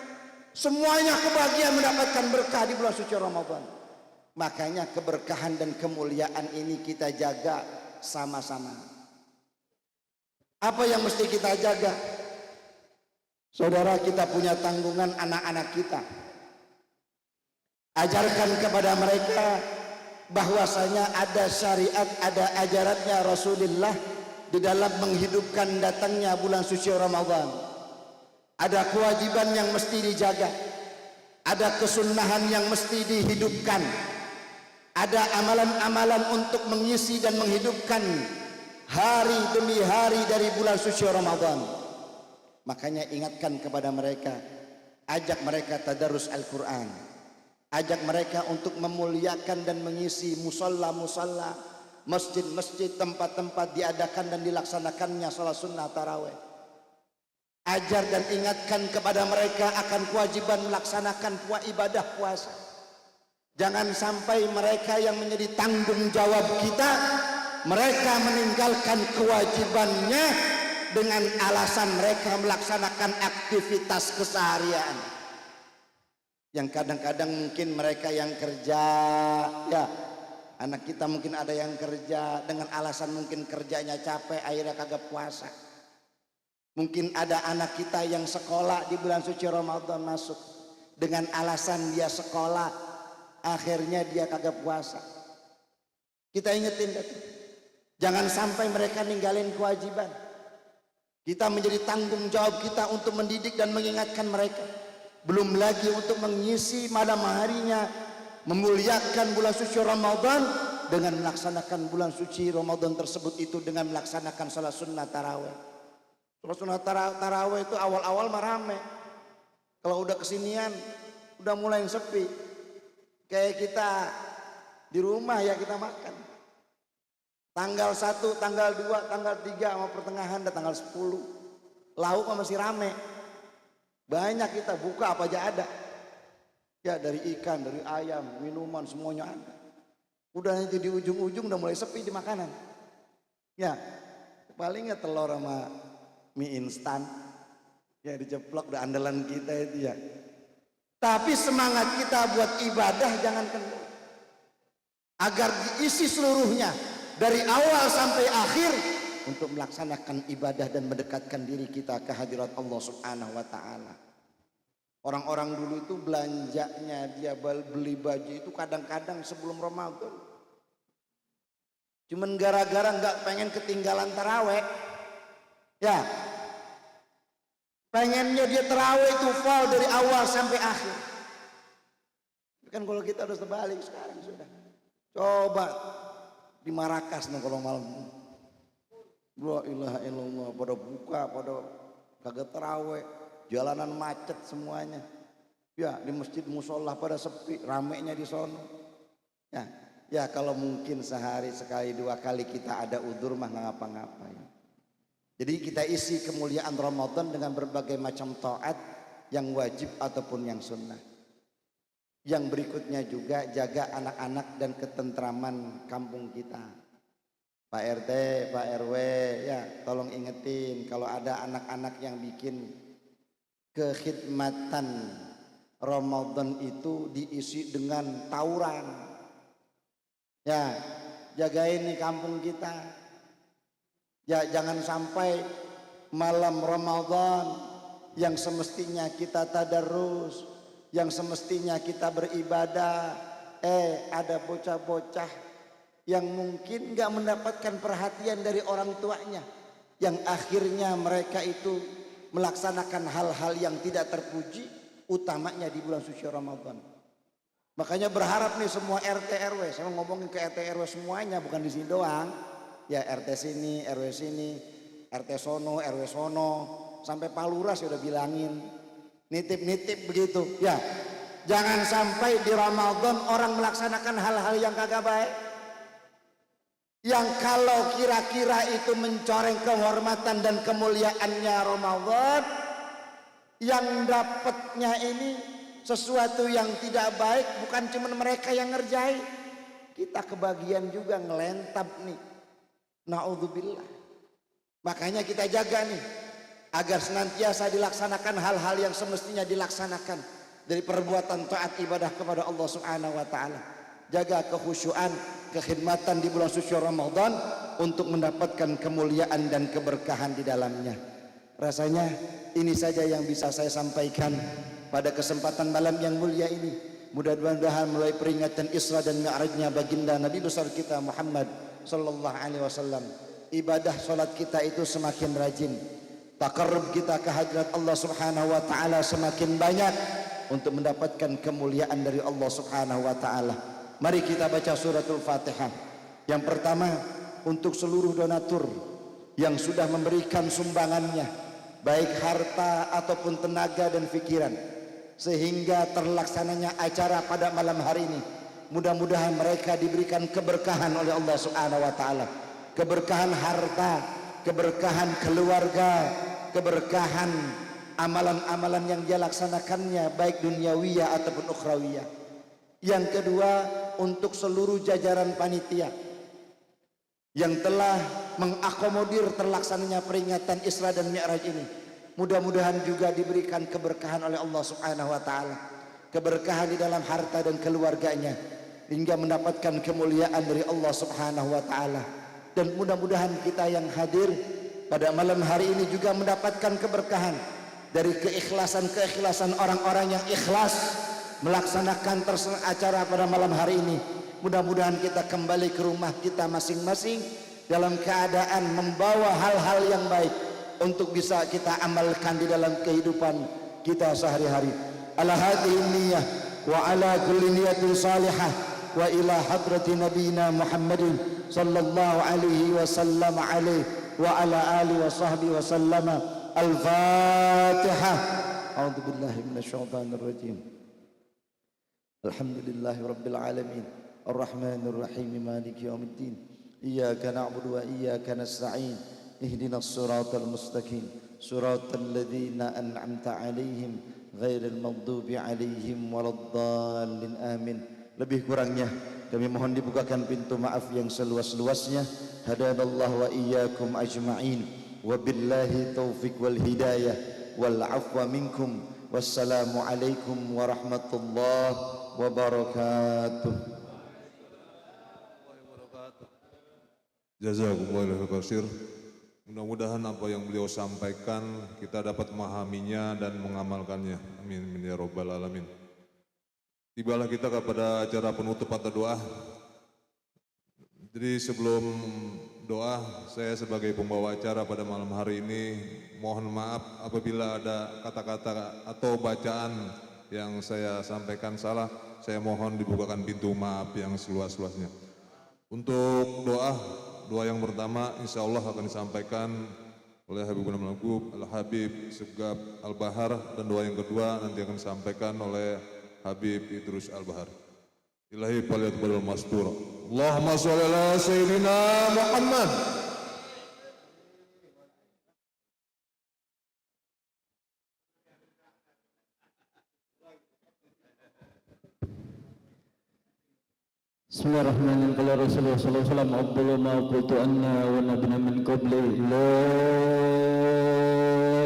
Semuanya kebahagiaan mendapatkan berkah di bulan suci Ramadan. Makanya keberkahan dan kemuliaan ini kita jaga sama-sama. Apa yang mesti kita jaga? Saudara, kita punya tanggungan anak-anak kita. Ajarkan kepada mereka bahwasanya ada syariat, ada ajarannya Rasulullah di dalam menghidupkan datangnya bulan suci Ramadan. Ada kewajiban yang mesti dijaga, ada kesunnahan yang mesti dihidupkan, ada amalan-amalan untuk mengisi dan menghidupkan hari demi hari dari bulan suci Ramadan. Makanya ingatkan kepada mereka, ajak mereka tadarus Al-Quran, ajak mereka untuk memuliakan dan mengisi musalla-musalla, masjid-masjid, tempat-tempat diadakan dan dilaksanakannya salat sunnah tarawih. Ajar dan ingatkan kepada mereka akan kewajiban melaksanakan ibadah puasa. Jangan sampai mereka yang menjadi tanggung jawab kita, mereka meninggalkan kewajibannya dengan alasan mereka melaksanakan aktivitas keseharian. Yang kadang-kadang mungkin mereka yang kerja, ya anak kita mungkin ada yang kerja dengan alasan mungkin kerjanya capek akhirnya kagak puasa. Mungkin ada anak kita yang sekolah di bulan suci Ramadan masuk dengan alasan dia sekolah, akhirnya dia kagak puasa. Kita ingetin, jangan sampai mereka ninggalin kewajiban. Kita menjadi tanggung jawab kita untuk mendidik dan mengingatkan mereka. Belum lagi untuk mengisi malam harinya, memuliakan bulan suci Ramadan dengan melaksanakan bulan suci Ramadan tersebut itu dengan melaksanakan salat sunnah tarawih. Salat sunnah tarawih itu awal-awal mah rame. Kalau udah kesinian udah mulai sepi. Kayak kita di rumah ya kita makan. Tanggal 1, tanggal 2, tanggal 3 sama pertengahan dan tanggal 10. Lauk masih rame. Banyak kita buka apa aja ada. Ya dari ikan, dari ayam, minuman semuanya ada. Udah nanti di ujung-ujung udah mulai sepi di makanan. Ya palingnya telur sama mie instan. Ya diceplok udah andalan kita itu ya. Tapi semangat kita buat ibadah jangan kendor. Agar diisi seluruhnya dari awal sampai akhir untuk melaksanakan ibadah dan mendekatkan diri kita ke hadirat Allah Subhanahu wa taala. Orang-orang dulu itu belanjanya dia beli baju itu kadang-kadang sebelum Ramadan. Cuman gara-gara nggak pengen ketinggalan taraweh. Ya. Pengennya dia taraweh itu full dari awal sampai akhir. Kan kalau kita udah terbalik sekarang sudah. Coba di Marakas nih kalau malam. La ilaha illallah, pada buka, pada kagak taraweh, jalanan macet semuanya. Ya di masjid musola pada sepi, ramenya di sono. Ya kalau mungkin sehari sekali 2 kali kita ada udzur mah nggak ngapa-ngapain. Jadi kita isi kemuliaan Ramadan dengan berbagai macam taat yang wajib ataupun yang sunnah. Yang berikutnya juga jaga anak-anak dan ketentraman kampung kita. Pak RT, Pak RW, ya tolong ingetin kalau ada anak-anak yang bikin kekhidmatan Ramadan itu diisi dengan tawuran. Ya, jagain nih kampung kita. Ya jangan sampai malam Ramadan yang semestinya kita tadarus, yang semestinya kita beribadah, ada bocah-bocah yang mungkin gak mendapatkan perhatian dari orang tuanya, yang akhirnya mereka itu melaksanakan hal-hal yang tidak terpuji, utamanya di bulan suci Ramadan. Makanya berharap nih semua RT RW, saya ngomongin ke RT RW semuanya, bukan di sini doang. Ya RT sini, RW sini, RT sono, RW sono, sampai Pak Lurah saya udah bilangin, nitip-nitip begitu. Ya, jangan sampai di Ramadan orang melaksanakan hal-hal yang kagak baik. Yang kalau kira-kira itu mencoreng kehormatan dan kemuliaannya Ramadan, yang dapatnya ini sesuatu yang tidak baik, bukan cuma mereka yang ngerjain, kita kebagian juga ngelentab nih. Na'udzubillah. Makanya kita jaga nih agar senantiasa dilaksanakan hal-hal yang semestinya dilaksanakan dari perbuatan taat ibadah kepada Allah Subhanahu wa taala. Jaga kekhusyuan, kekhidmatan di bulan suci Ramadan untuk mendapatkan kemuliaan dan keberkahan di dalamnya. Rasanya ini saja yang bisa saya sampaikan pada kesempatan malam yang mulia ini. Mudah-mudahan melalui peringatan Isra dan Mi'rajnya baginda Nabi besar kita Muhammad sallallahu alaihi wasallam, ibadah salat kita itu semakin rajin, taqarrub kita ke hadirat Allah Subhanahu wa taala semakin banyak untuk mendapatkan kemuliaan dari Allah Subhanahu wa taala. Mari kita baca suratul Fatihah. Yang pertama untuk seluruh donatur yang sudah memberikan sumbangannya, baik harta ataupun tenaga dan pikiran, sehingga terlaksananya acara pada malam hari ini. Mudah-mudahan mereka diberikan keberkahan oleh Allah Subhanahu wa taala. Keberkahan harta, keberkahan keluarga, keberkahan amalan-amalan yang dia laksanakannya baik duniawiyah ataupun ukhrawiyah. Yang kedua untuk seluruh jajaran panitia yang telah mengakomodir terlaksananya peringatan Isra dan Mi'raj ini. Mudah-mudahan juga diberikan keberkahan oleh Allah Subhanahu wa taala. Keberkahan di dalam harta dan keluarganya hingga mendapatkan kemuliaan dari Allah Subhanahu wa taala. Dan mudah-mudahan kita yang hadir pada malam hari ini juga mendapatkan keberkahan dari keikhlasan orang-orang yang ikhlas melaksanakan acara pada malam hari ini. Mudah-mudahan kita kembali ke rumah kita masing-masing dalam keadaan membawa hal-hal yang baik untuk bisa kita amalkan di dalam kehidupan kita sehari-hari. Ala hadhihi niyyah wa ala kulli niyatin salihah وإلى حضرة نبينا محمد صلى الله عليه وسلم وعلى آله وصحبه وسلم. الفاتحة. أعوذ بالله من الشيطان الرجيم. الحمد لله رب العالمين الرحمن الرحيم مالك يوم الدين إياك نعبد وإياك نستعين اهدنا الصراط المستقيم صراط الذين أنعمت عليهم غير المغضوب عليهم ولا الضالين آمين. Lebih kurangnya kami mohon dibukakan pintu maaf yang seluas-luasnya. Hadanallahu wa iyyakum ajma'in. Wabillahi taufiq wal hidayah wal afwa minkum. Wassalamu alaikum warahmatullahi wabarakatuh. Jazakumullahu khairan. Mudah-mudahan apa yang beliau sampaikan kita dapat memahaminya dan mengamalkannya. Amin ya rabbal alamin. Tibalah kita kepada acara penutup atau doa. Jadi sebelum doa, saya sebagai pembawa acara pada malam hari ini mohon maaf apabila ada kata-kata atau bacaan yang saya sampaikan salah. Saya mohon dibukakan pintu maaf yang seluas-luasnya. Untuk doa yang pertama insya Allah akan disampaikan oleh Habib Al-Habib Segaf Al-Bahar, dan doa yang kedua nanti akan disampaikan oleh Habib Idrus Al-Bahar. Ilahi faliyataqabbal mastur. Allahumma sholli ala sayyidina Muhammad. Bismillahirrahmanirrahim. Qala Rasulullah sallallahu alaihi wasallam, afdalu ma qultu anna wa nabiyuna min qabli la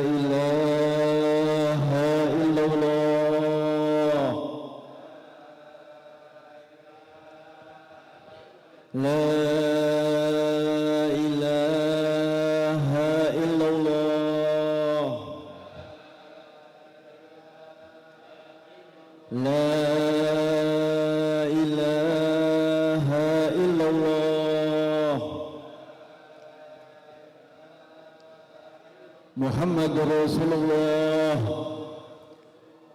ilaha illallah la ilaha illallah la Muhammadur Rasulullah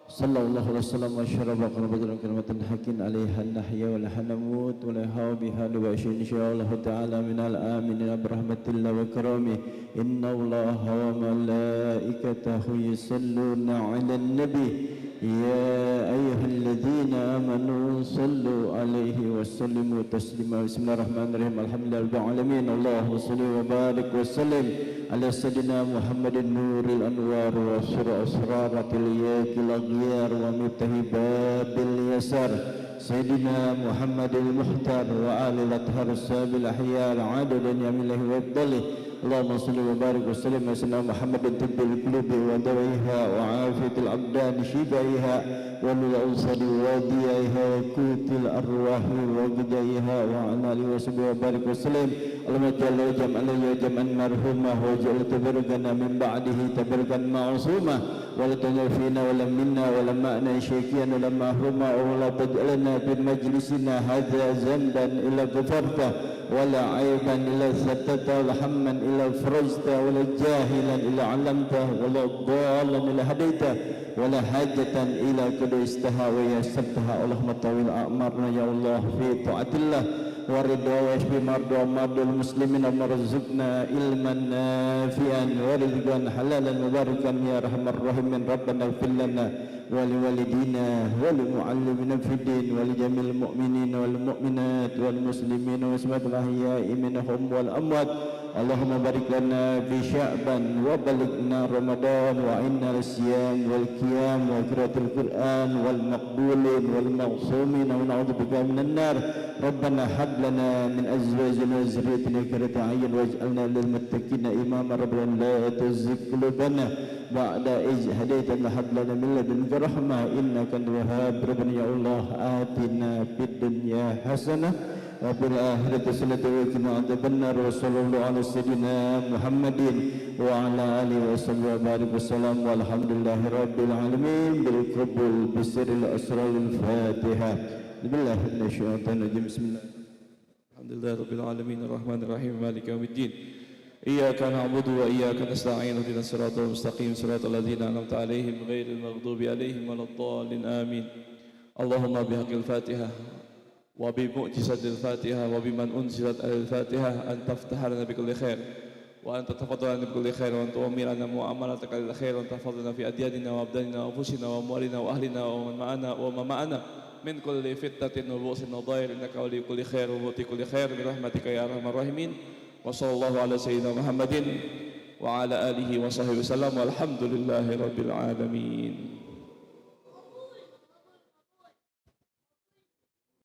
sallallahu alaihi wasallam wa syaraba qalbana kalimatan haqqin 'alaiha nahya wa la hanamut wa la habiha wa insyaallah ta'ala minal aminin birahmatillah wa karamih. Innallaha wa malaikatahu yusalluna 'alan nabi ya ayyuhalladzina amanu sallu 'alaihi wa sallimu taslima. Bismillahirrahmanirrahim. Alhamdulillahil alamin. Allahumma shalli wa barik wa sallim ala sayyidina Muhammadin nuril anwar wa asraratil yaqil aghyar wa miftahi babil yasar sayyidina Muhammadil muhtar wa alil athhar sabil ahyar adadan yamillahi wa abdalih. Allahumma salli wa barik wa sallim ala sayyidina Muhammadin tibbil qulubi wa dawaiha wa afiyatil abdan shibaiha wa lil awsadi wa diyaiha wa kutil arwahi wa gidaiha wa ala alihi wa sahbihi wa barik wa sallim. Allahumma jalla jam'ala jam'an marhumah wa jalla tabarrukana min ba'dihi tabarrukan ma'sumah wa la tanfina wa lam minna wa lam ma'na syaikian wa lam mahruma wa la taj'alna fi majlisina hadza zamban illa ghafarta wa la aiban illa sattata wa hamman illa farajta wa la jahilan illa 'allamta wa la dhallan illa hadaita wa la hajatan illa qadaistaha wa yassartaha. Allahumma tawil a'marna ya Allah fi ta'atillah waridwa wa ishfi mardu mardul muslimin wa marzuqna ilman nafi'an wa rizqan halalan mubarakan ya arhamar rahimin. Rabbana ighfir lana wa liwalidina wa lil muallimina fid din wa li jamil mu'minina wal mu'minat wal muslimina wa asmatul ahya'i minhum wal amwat. Allahumma barik lana fi sya'ban wa balighna ramadan wa inna al-siyam wal qiyam wa qiraatul quran wal maqbulin wal ma'sumin wa na'udzubika minan nar. Rabbana hab lana min azwajina wa dhurriyyatina qurrata a'yun waj'alna lil muttaqina imama. Rabbana la tuzigh qulubana ba'da idh hadaytana wa hab lana min ladunka rahmah innaka antal wahhab. Rabbana ya Allah atina fid dunya hasanah wa fil akhirati hasanah wa qina adzabannar. Wa sallallahu ala sayyidina Muhammadin wa ala alihi wa sahbihi wa barik wasallam walhamdulillahi rabbil alamin bil qabul bisiril asraril Fatihah. Bismillahirrahmanirrahim. Bismillah. Alhamdulillah rabbil alamin arrahmanir rahim maliki yaumiddin. Iyyaka na'budu wa iyyaka nasta'in ihdinas siratal mustaqim siratal ladzina an'amta 'alaihim ghairil maghdubi 'alaihim waladdallin amin. Allahumma bihaqqil Fatihah وبمعجزة الفاتحة وبمن أنزلت على الفاتحة أن تفتح لنا بكل خير وأن تتفضل لنا بكل خير وأن تؤمرنا معاملتك للخير وأن تحفظنا في أدياننا وأبداننا وأنفسنا وأموالنا وأهلنا ومن معنا من كل فتنة وبؤس وضير إنك ولي كل خير ومؤتي كل خير برحمتك يا أرحم الراحمين وصلى الله على سيدنا محمد وعلى آله وصحبه وسلم والحمد لله رب العالمين.